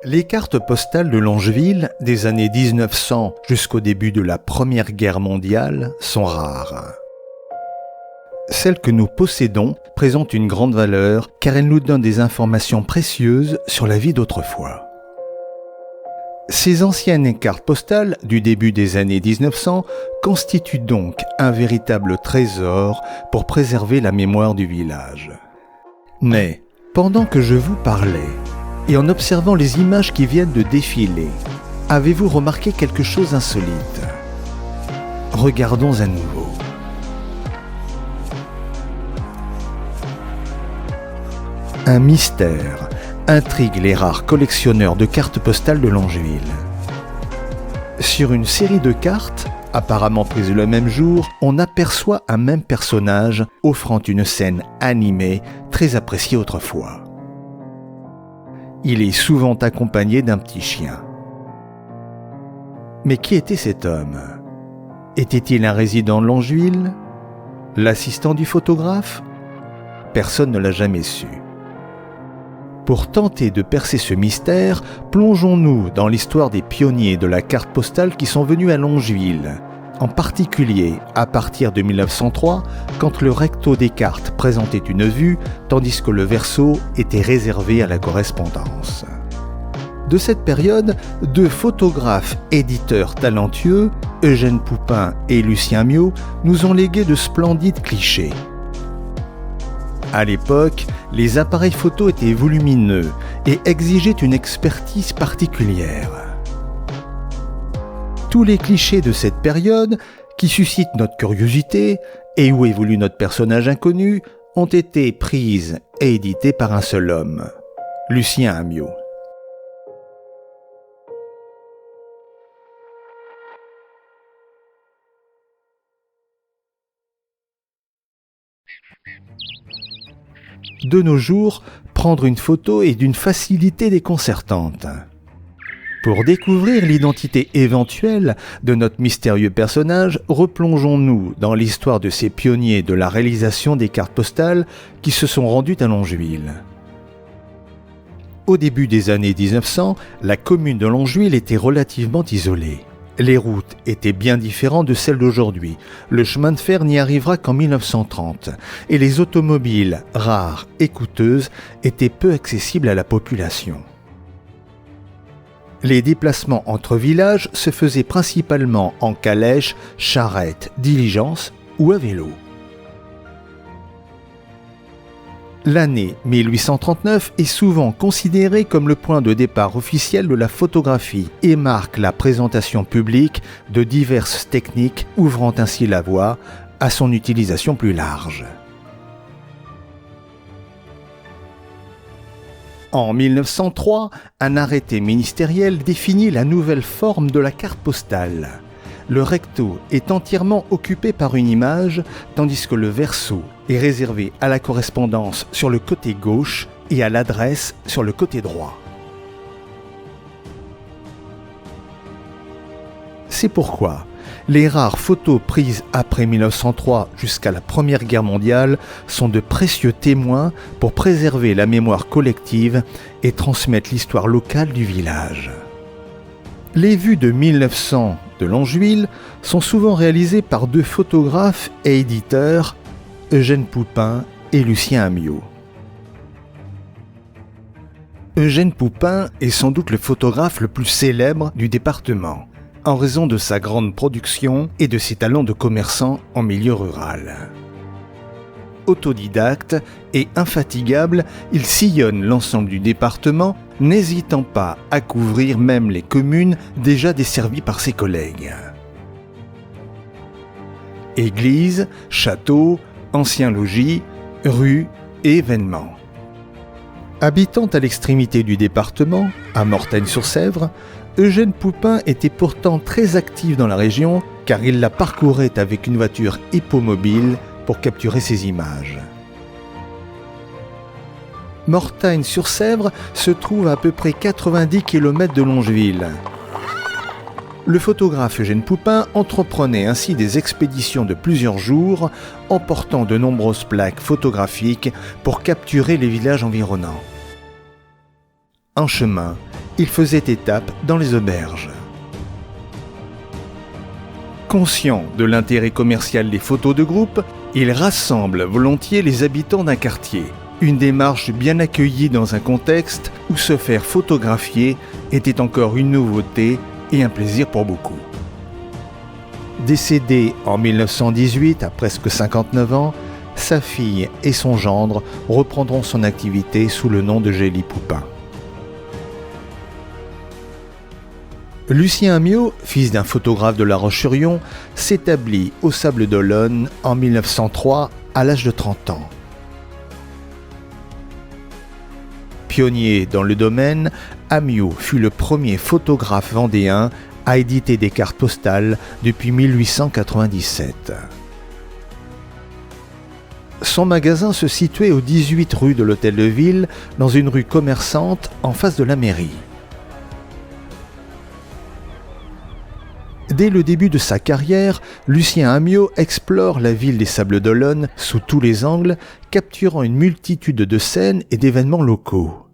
Les cartes postales de Longeville, des années 1900 jusqu'au début de la Première Guerre mondiale, sont rares. Celles que nous possédons présentent une grande valeur car elles nous donnent des informations précieuses sur la vie d'autrefois. Ces anciennes cartes postales du début des années 1900 constituent donc un véritable trésor pour préserver la mémoire du village. Mais, pendant que je vous parlais, et en observant les images qui viennent de défiler, avez-vous remarqué quelque chose d'insolite? Regardons à nouveau. Un mystère intrigue les rares collectionneurs de cartes postales de Longeville. Sur une série de cartes, apparemment prises le même jour, on aperçoit un même personnage offrant une scène animée très appréciée autrefois. Il est souvent accompagné d'un petit chien. Mais qui était cet homme? Était-il un résident de Longeville? L'assistant du photographe? Personne ne l'a jamais su. Pour tenter de percer ce mystère, plongeons-nous dans l'histoire des pionniers de la carte postale qui sont venus à Longeville, en particulier à partir de 1903, quand le recto des cartes présentait une vue, tandis que le verso était réservé à la correspondance. De cette période, deux photographes éditeurs talentueux, Eugène Poupin et Lucien Miot, nous ont légué de splendides clichés. À l'époque, les appareils photo étaient volumineux et exigeaient une expertise particulière. Tous les clichés de cette période, qui suscitent notre curiosité et où évolue notre personnage inconnu, ont été prises et édités par un seul homme, Lucien Amiot. De nos jours, prendre une photo est d'une facilité déconcertante. Pour découvrir l'identité éventuelle de notre mystérieux personnage, replongeons-nous dans l'histoire de ces pionniers de la réalisation des cartes postales qui se sont rendus à Longeville. Au début des années 1900, la commune de Longeville était relativement isolée. Les routes étaient bien différentes de celles d'aujourd'hui. Le chemin de fer n'y arrivera qu'en 1930 et les automobiles, rares et coûteuses, étaient peu accessibles à la population. Les déplacements entre villages se faisaient principalement en calèche, charrette, diligence ou à vélo. L'année 1839 est souvent considérée comme le point de départ officiel de la photographie et marque la présentation publique de diverses techniques ouvrant ainsi la voie à son utilisation plus large. En 1903, un arrêté ministériel définit la nouvelle forme de la carte postale. Le recto est entièrement occupé par une image, tandis que le verso est réservé à la correspondance sur le côté gauche et à l'adresse sur le côté droit. C'est pourquoi les rares photos prises après 1903 jusqu'à la Première Guerre mondiale sont de précieux témoins pour préserver la mémoire collective et transmettre l'histoire locale du village. Les vues de 1900 de Longeville sont souvent réalisées par deux photographes et éditeurs, Eugène Poupin et Lucien Amiot. Eugène Poupin est sans doute le photographe le plus célèbre du département, en raison de sa grande production et de ses talents de commerçant en milieu rural. Autodidacte et infatigable, il sillonne l'ensemble du département, n'hésitant pas à couvrir même les communes déjà desservies par ses collègues. Églises, châteaux, anciens logis, rues et événements. Habitant à l'extrémité du département, à Mortagne-sur-Sèvre, Eugène Poupin était pourtant très actif dans la région car il la parcourait avec une voiture hippomobile pour capturer ces images. Mortagne-sur-Sèvre se trouve à peu près 90 km de Longeville. Le photographe Eugène Poupin entreprenait ainsi des expéditions de plusieurs jours, emportant de nombreuses plaques photographiques pour capturer les villages environnants. En chemin, il faisait étape dans les auberges. Conscient de l'intérêt commercial des photos de groupe, il rassemble volontiers les habitants d'un quartier. Une démarche bien accueillie dans un contexte où se faire photographier était encore une nouveauté et un plaisir pour beaucoup. Décédé en 1918 à presque 59 ans, sa fille et son gendre reprendront son activité sous le nom de Gély Poupin. Lucien Amyot, fils d'un photographe de La Roche-sur-Yon, s'établit aux Sables d'Olonne en 1903 à l'âge de 30 ans. Pionnier dans le domaine, Amyot fut le premier photographe vendéen à éditer des cartes postales depuis 1897. Son magasin se situait au 18 rue de l'Hôtel de Ville, dans une rue commerçante en face de la mairie. Dès le début de sa carrière, Lucien Amyot explore la ville des Sables d'Olonne sous tous les angles, capturant une multitude de scènes et d'événements locaux.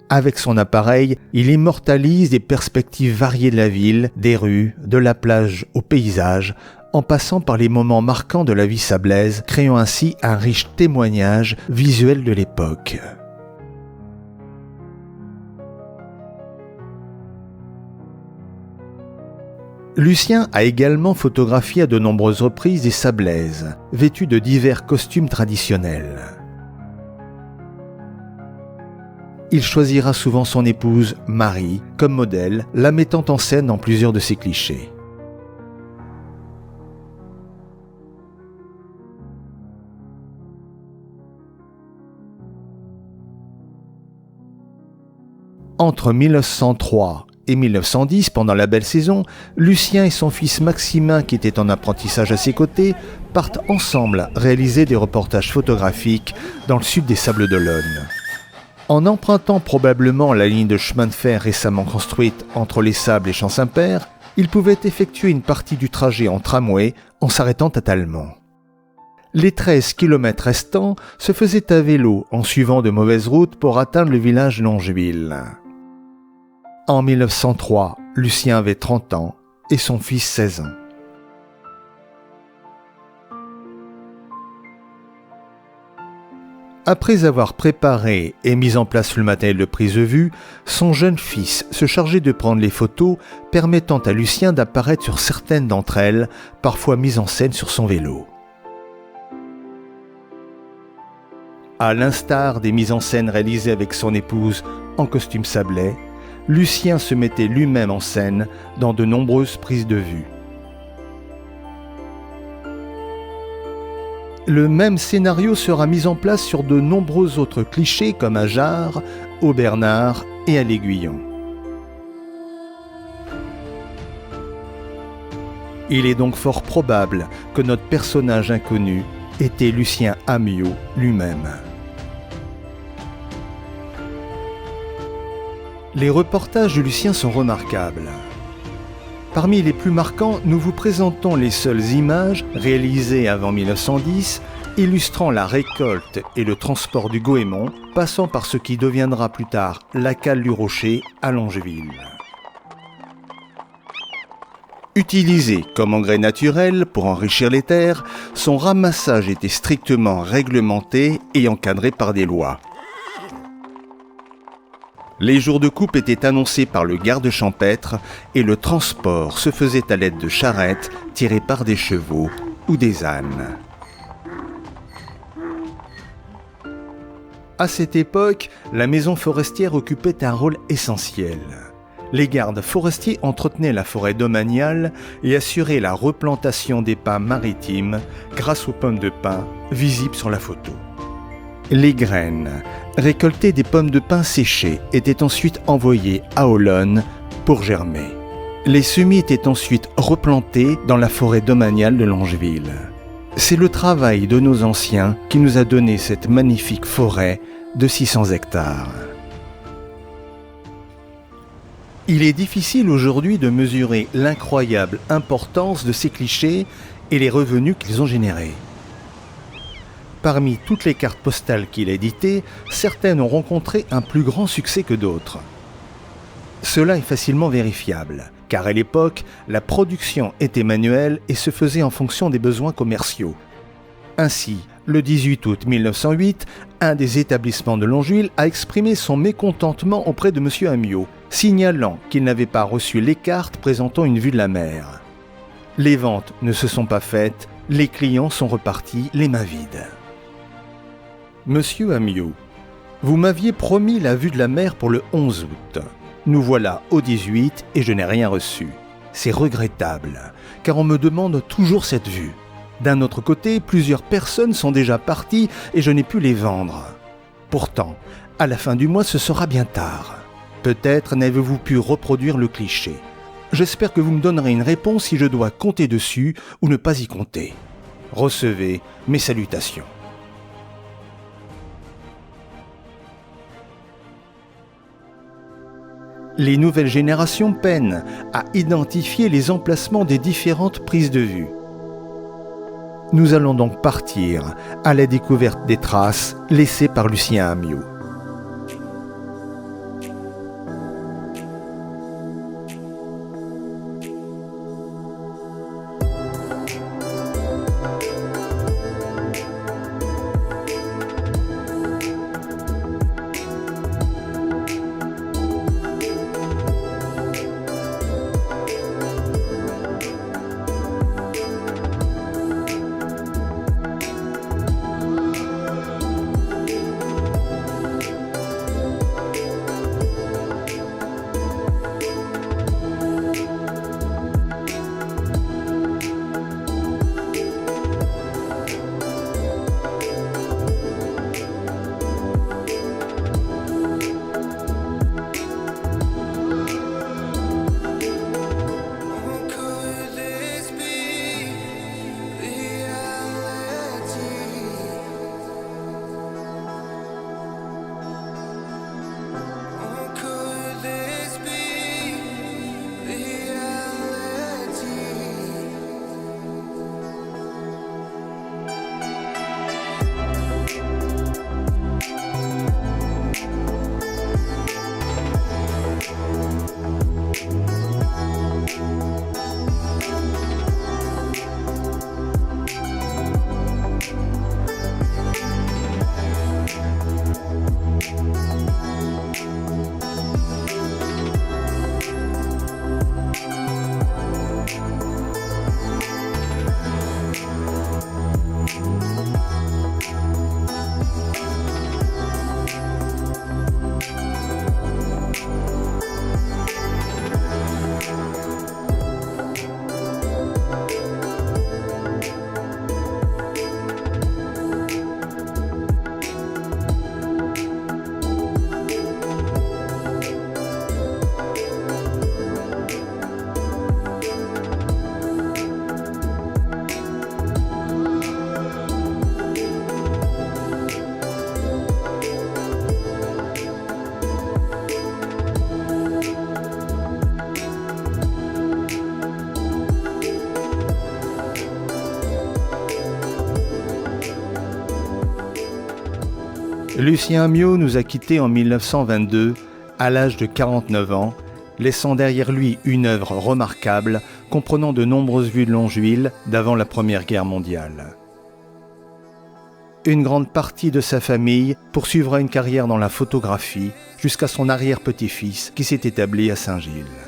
Avec son appareil, il immortalise des perspectives variées de la ville, des rues, de la plage au paysage, en passant par les moments marquants de la vie sablaise, créant ainsi un riche témoignage visuel de l'époque. Lucien a également photographié à de nombreuses reprises des Sablaises, vêtues de divers costumes traditionnels. Il choisira souvent son épouse, Marie, comme modèle, la mettant en scène dans plusieurs de ses clichés. Entre 1903 et 1910, pendant la belle saison, Lucien et son fils Maximin, qui était en apprentissage à ses côtés, partent ensemble réaliser des reportages photographiques dans le sud des Sables d'Olonne. En empruntant probablement la ligne de chemin de fer récemment construite entre les Sables et Champ-Saint-Père, ils pouvaient effectuer une partie du trajet en tramway en s'arrêtant à Talmont. Les 13 km restants se faisaient à vélo en suivant de mauvaises routes pour atteindre le village de Longeville. En 1903, Lucien avait 30 ans et son fils 16 ans. Après avoir préparé et mis en place le matériel de prise de vue, son jeune fils se chargeait de prendre les photos, permettant à Lucien d'apparaître sur certaines d'entre elles, parfois mises en scène sur son vélo. À l'instar des mises en scène réalisées avec son épouse en costume sablé, Lucien se mettait lui-même en scène dans de nombreuses prises de vue. Le même scénario sera mis en place sur de nombreux autres clichés comme à Jars, au Bernard et à l'Aiguillon. Il est donc fort probable que notre personnage inconnu était Lucien Amyot lui-même. Les reportages de Lucien sont remarquables. Parmi les plus marquants, nous vous présentons les seules images réalisées avant 1910, illustrant la récolte et le transport du goémon, passant par ce qui deviendra plus tard la cale du Rocher à Longeville. Utilisé comme engrais naturel pour enrichir les terres, son ramassage était strictement réglementé et encadré par des lois. Les jours de coupe étaient annoncés par le garde champêtre et le transport se faisait à l'aide de charrettes tirées par des chevaux ou des ânes. À cette époque, la maison forestière occupait un rôle essentiel. Les gardes forestiers entretenaient la forêt domaniale et assuraient la replantation des pins maritimes grâce aux pommes de pin visibles sur la photo. Les graines, récoltées des pommes de pin séchées, étaient ensuite envoyées à Olonne pour germer. Les semis étaient ensuite replantés dans la forêt domaniale de Longeville. C'est le travail de nos anciens qui nous a donné cette magnifique forêt de 600 hectares. Il est difficile aujourd'hui de mesurer l'incroyable importance de ces clichés et les revenus qu'ils ont générés. Parmi toutes les cartes postales qu'il a éditées, certaines ont rencontré un plus grand succès que d'autres. Cela est facilement vérifiable, car à l'époque, la production était manuelle et se faisait en fonction des besoins commerciaux. Ainsi, le 18 août 1908, un des établissements de Longjuil a exprimé son mécontentement auprès de M. Amyot, signalant qu'il n'avait pas reçu les cartes présentant une vue de la mer. Les ventes ne se sont pas faites, les clients sont repartis les mains vides. Monsieur Amyot, vous m'aviez promis la vue de la mer pour le 11 août. Nous voilà au 18 et je n'ai rien reçu. C'est regrettable, car on me demande toujours cette vue. D'un autre côté, plusieurs personnes sont déjà parties et je n'ai pu les vendre. Pourtant, à la fin du mois, ce sera bien tard. Peut-être n'avez-vous pu reproduire le cliché. J'espère que vous me donnerez une réponse si je dois compter dessus ou ne pas y compter. Recevez mes salutations. Les nouvelles générations peinent à identifier les emplacements des différentes prises de vue. Nous allons donc partir à la découverte des traces laissées par Lucien Amyot. Lucien Amyot nous a quittés en 1922, à l'âge de 49 ans, laissant derrière lui une œuvre remarquable comprenant de nombreuses vues de Longjuil d'avant la Première Guerre mondiale. Une grande partie de sa famille poursuivra une carrière dans la photographie jusqu'à son arrière-petit-fils qui s'est établi à Saint-Gilles.